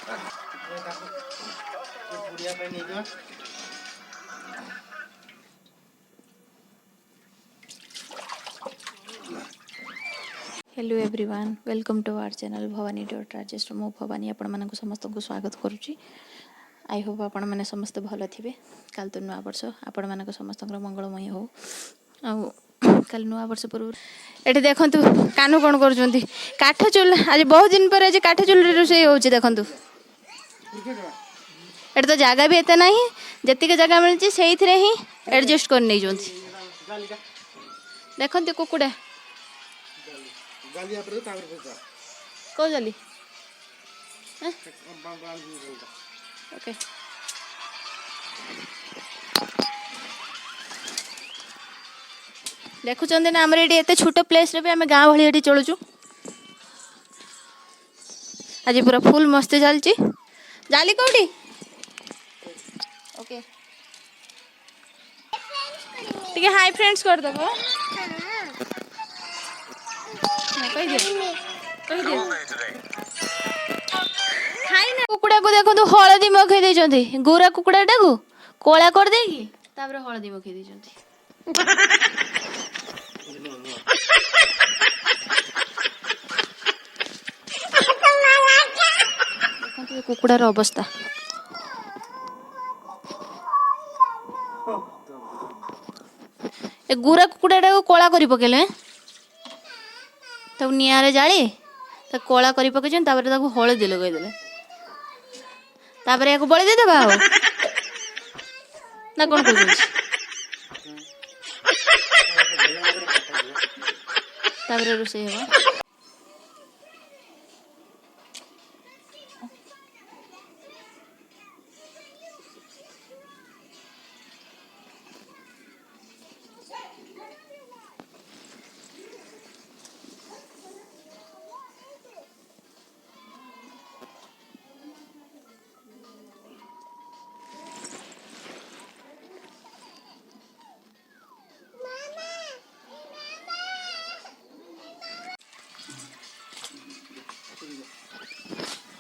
Hello everyone, welcome to our channel Bhavani dot Rajesh. मो भवानी आपण मानक समस्त को स्वागत करुच्ची। आई होप आपण मैंने समस्त भल थे। काल तो नुआ वर्ष आपण मानक समस्त मंगलमय हो। कल नुआ वर्ष पूर्व ये देखु कानू कौन कर काठ चूल आज बहुत दिन पर आज काठ चूल रोषे हो देखु। ये तो जगह भी एते नहीं, जी जगह मिली से ही एडजस्ट कर नहीं देखते कुकुड़ा कौ जाली ओके देखुं ना आम ये छोट प्लेस रे भी आम गाँ भाई चलुचु। आज पूरा फुल मस्ती चलती जाली कौटी ओके ठीक हाय फ्रेंड्स कर दब कुकुड़ा को देखो तो हलदी मखई देइछंती गोरा कुकुड़ाटा को कोला कर देगी तापर हलदी मखई देइछंती। देखो कुकुड़ार अवस्था ए गोरा कुकुड़ाटा को कोला करी पकेले तब निआरे जाली कला कर पकई हलदी लगेदेले या बड़ी दे देबा ना कौन कर रोषे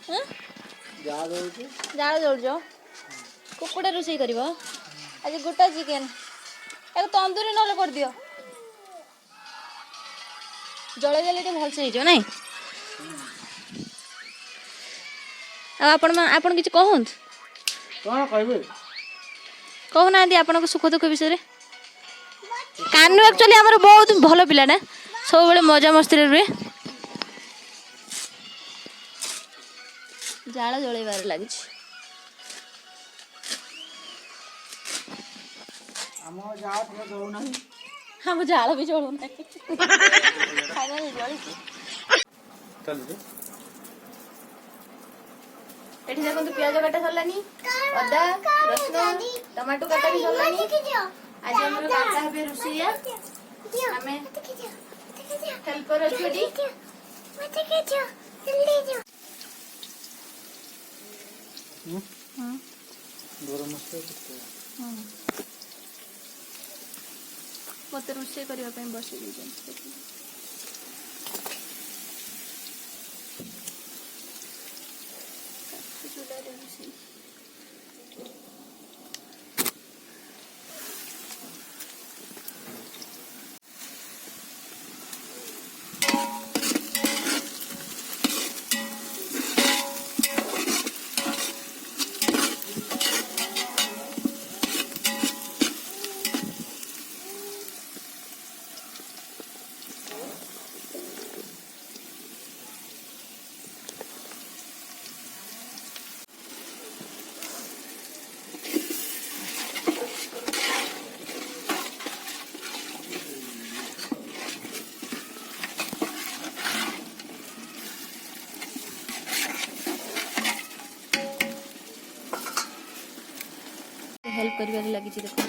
हे जाल जोड़ कुकुड़ा रोषे कर आज गोटा चिकेन एक तंदूरी ना कर दियो जल जल भलसे हो ना आपण किसी कहूँ कहूना आपण सुख दुख विषय कानू एक्चुअली आमर बहुत भल पिलाटा सब बड़े मजा मस्ती रुए जाल जलैबार लगी हम जाल भी जलू ना एठी देखो प्याज काटा सरलानी अदा रसुन टमाटो काटा भी सरलानी आज हमर काटा हेबे रुसिया हमें हेल्पर अछडी मते के जो जल्दी जो गरम मसला मत रोषे करने बसई दे हेल्प कर लगी देखो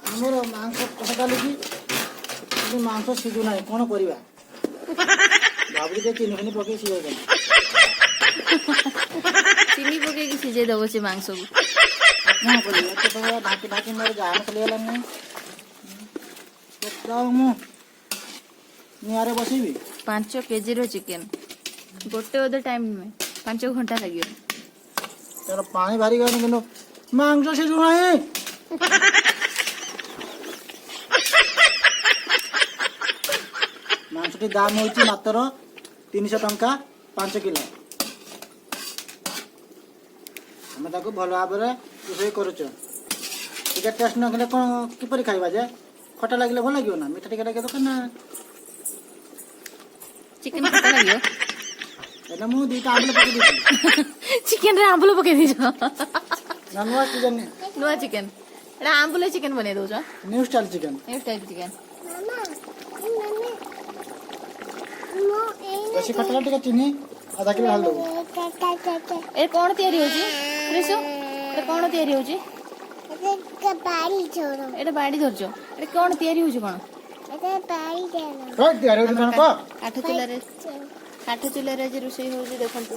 हमर मांस कटा लगी मांस सिधु ना कौन करवा बाबू के चीनी फनी पके सिझे चीनी पके सिझे दब से मांस को କ'ଣ କରିବି ଏତେ ତ ଢାଙ୍କି ଢାଙ୍କି ମୋର ଜାମ୍ ଚାଲିଗଲାନି। ମୁଁ ନିଆଁରେ ବସିବି। 5 କେଜିର ଚିକେନ ଗୋଟେ ଅଧେ ଟାଇମ ନୁହେଁ 5 ଘଣ୍ଟା ଲାଗିବ। ତାର ପାଣି ବାହାରି ଗଲାଣି କିନ୍ତୁ ମାଂସ ସିଝୁ ନାହିଁ। ମାଂସଟି ଦାମ ହେଉଛି ମାତ୍ର 300 ଟଙ୍କା 5 କିଲୋ। ଆମେ ତାକୁ ଭଲ ଭାବରେ ରୋଷେଇ କରୁଛୁ। ଟିକେ ଟେଷ୍ଟ ନକଲେ କ'ଣ କିପରି ଖାଇବା ଯେ? ଖଟା ଲାଗିଲେ ଭଲ ଲାଗିବ ନା, ମିଠା ଟିକେ ଲାଗିବା ଦରକାର ନା। ଚିକେନ ଖଟା ଲାଗିବ। ଏଇଟା ମୁଁ 2ଟା ଆମ୍ବୁଲ ପକେଇ ଦେଇଥିଲି। ଚିକେନରେ ଆମ୍ବୁଲ ପକେଇ ଦେଇଛ। ନା ନୂଆ ଚିକେନ, ନୂଆ ଚିକେନ ଏଟା ଆମ୍ବୁଲ ଚିକେନ ବନେଇ ଦଉଛ। New style chicken. New type chicken. ବେଶୀ ଖଟା ଟିକେ ଚିନି ଆଧା କିଲୋ ଢାଳି ଦେବୁ। ଏ କ'ଣ ତିଆରି ହଉଛି ରିସୁ? ଏ କ'ଣ ତିଆରି ହଉଛି? ଏଟା ବାଡି ଧରିଛ। ଏଟା କ'ଣ ତିଆରି ହଉଛି? କ'ଣ ତିଆରି ହେଉଛି କ'ଣ କହ? କାଠ ଚୁଲାରେ ଆଜି ରୋଷେଇ ହଉଛି। ଦେଖନ୍ତୁ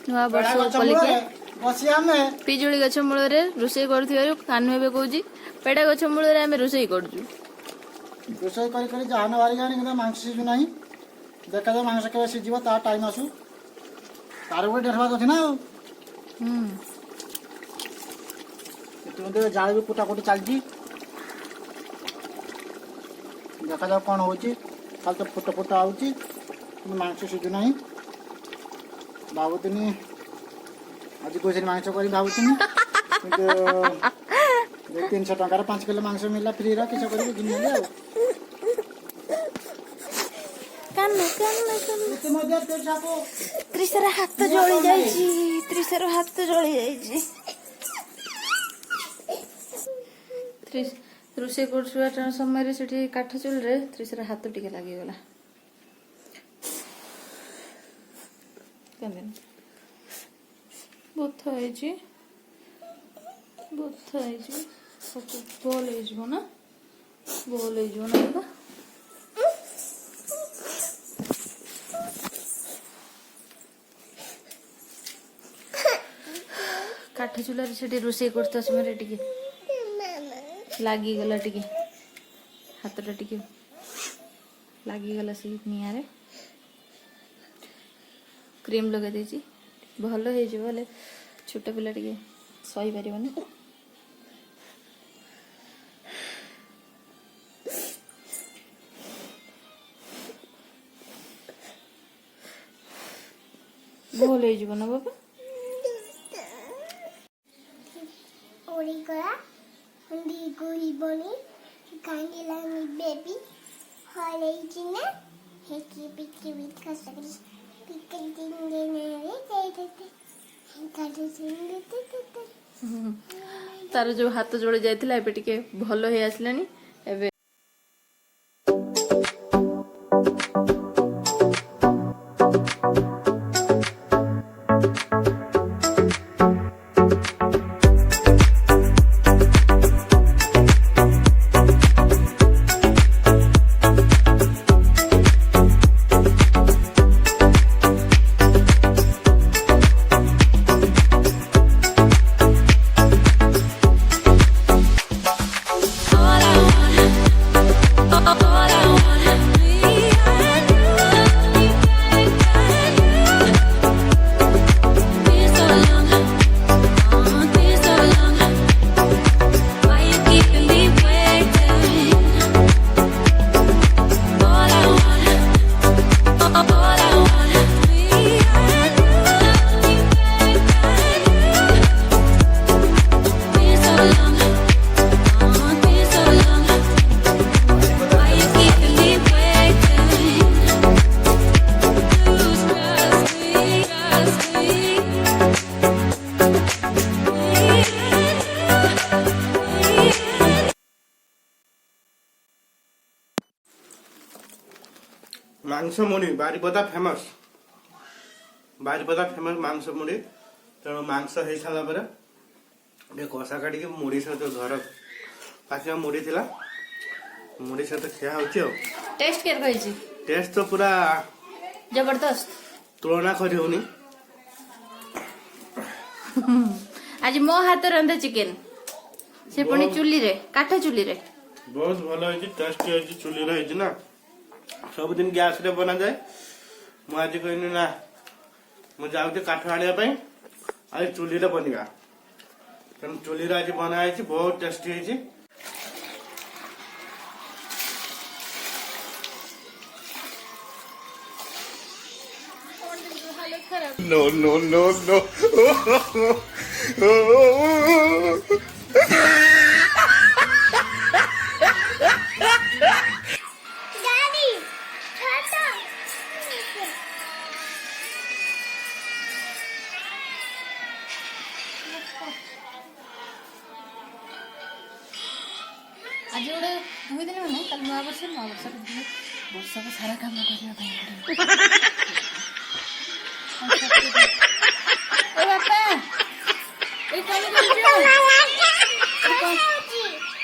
ନୂଆ ବର୍ଷ ଉପଲକ୍ଷେ ବସି ଆମେ ପିଜୁଳି ଗଛ ମୂଳରେ ରୋଷେଇ କରୁଥିବାରୁ କାହ୍ନୁ ଏବେ କହୁଛି ପେଡ଼ା ଗଛ ମୂଳରେ ଆମେ ରୋଷେଇ କରୁଛୁ। ରୋଷେଇ କରି କରି ଜାହାନ ବାହାରି ଗଲାଣି କିନ୍ତୁ ମାଂସ ସିଝୁ ନାହିଁ। ଦେଖାଯାଉ ମାଂସ କେବେ ସିଝିବ, ତା ଟାଇମ୍ ଆସୁ। ତାର ଗୋଟେ ଡେଟ୍ ଅଛି ନା ଆଉ। ଇତିମଧ୍ୟରେ ଜାଳ ବି କୁଟାକୁଟି ଚାଲିଛି। ଦେଖାଯାଉ କ'ଣ ହେଉଛି। ଖାଲି ତ ଫୁଟ ଫୁଟ ଆଉଛି କିନ୍ତୁ ମାଂସ ସିଝୁ ନାହିଁ। ଭାବୁଥିଲି ଆଜି କହୁଥିଲି ମାଂସ କରି ଭାବୁଥିଲି କିନ୍ତୁ 300 ଟଙ୍କାର 5 କିଲୋ ମାଂସ ମିଳିଲା ଫ୍ରିର, କିସ କରିବି ଘିନିଲି ଆଉ। ତ୍ରିଶାର ହାତ ଜଳି ଯାଇଛି। ତ୍ରିଶାର ହାତ ଜଳି ଯାଇଛି। ରୋଷେଇ କରୁଥିବା ସମୟରେ ସେଠି କାଠ ଚୁଲିରେ ତ୍ରିଶାର ହାତ ଟିକେ ଲାଗିଗଲା। ବଥା ହେଇଛି ଭଲ ହେଇଯିବ ନା ବାବା? କାଠ ଚୁଲାରେ ସେଠି ରୋଷେଇ କରୁଥିବା ସମୟରେ ଟିକେ ଲାଗିଗଲା, ଟିକେ ହାତଟା ଟିକେ ଲାଗିଗଲା ସେଇ ନିଆଁରେ। କ୍ରିମ୍ ଲଗାଇ ଦେଇଛି, ଭଲ ହେଇଯିବ। ହେଲେ ଛୋଟ ପିଲା ଟିକେ ସହିପାରିବନି। ଭଲ ହେଇଯିବ ନା ବାବା? ତାର ଯୋଉ ହାତ ଜଳି ଯାଇଥିଲା ଏବେ ଟିକେ ଭଲ ହେଇ ଆସିଲାଣି। ଏବେ ମାଂସ ମୁଢି ବାରିପଦା ଫେମସ ମାଂସ ମୁଢି। ତେଣୁ ମାଂସ ହେଇସାରିଲା ପରେ ଟିକେ କଷା କାଟିକି ମୁଢି ସହିତ ଘର ପାଚିବା ମୁଢି ଥିଲା, ମୁଢି ସହିତ ଖିଆ ହଉଛି ଆଉ। ଟେଷ୍ଟ କେମିତି ହେଇଛି? ଟେଷ୍ଟ ତ ପୁରା ଜବରଦସ୍ତ, ତୁଳନା କରି ହଉନି। आज मो हाथ रंधा चिकेन से पुणी चुली रे काठ चुली रे बहुत भल है टेस्टी है चुली रही ना सब दिन गैस रे बना जाए मु आज कहनी ना मु जाऊँ काठ आने आज चुली रे बनवा तेणु चुली रे आज बनाई बहुत टेस्टी है No, no, no, no. Daddy, Tata. आज गोटे 2 दिन मैंने कल नया वर्ष वर्ष को सारा काम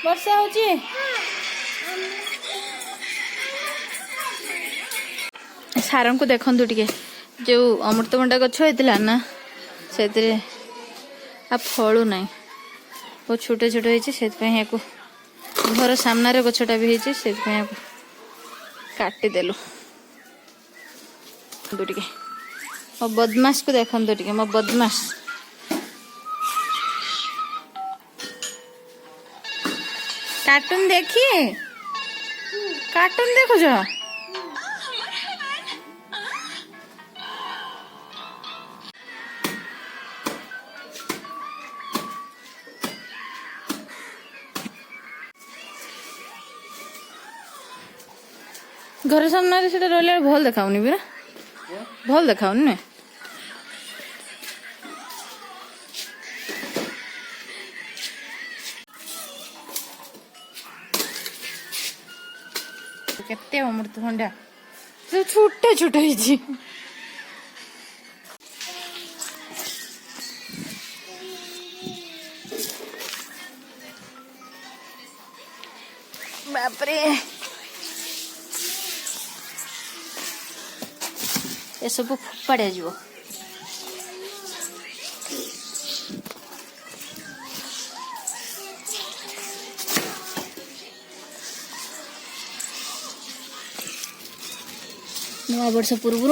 वर्षा होची सारन को देखंतु टिके जो अमृतभंडा गछ होइतिला ना सेतरे आ फळू नाही बहुत छोटे छोटे होइचे सेत पे याको घर सामने रे गछटा भी होइचे सेत पे याको काटी देलु टिके मो बदमाश को देखंतु टिके मो बदमाश कार्टून देखिए कार्टून देखो जो घर सामने से रही भल देखाऊनी परा भल देखाऊनी ना केते अमृतभंडा सब छोटे छोटे ही बापरे ये सब फोपाड़ा जीव नया वर्ष पूर्व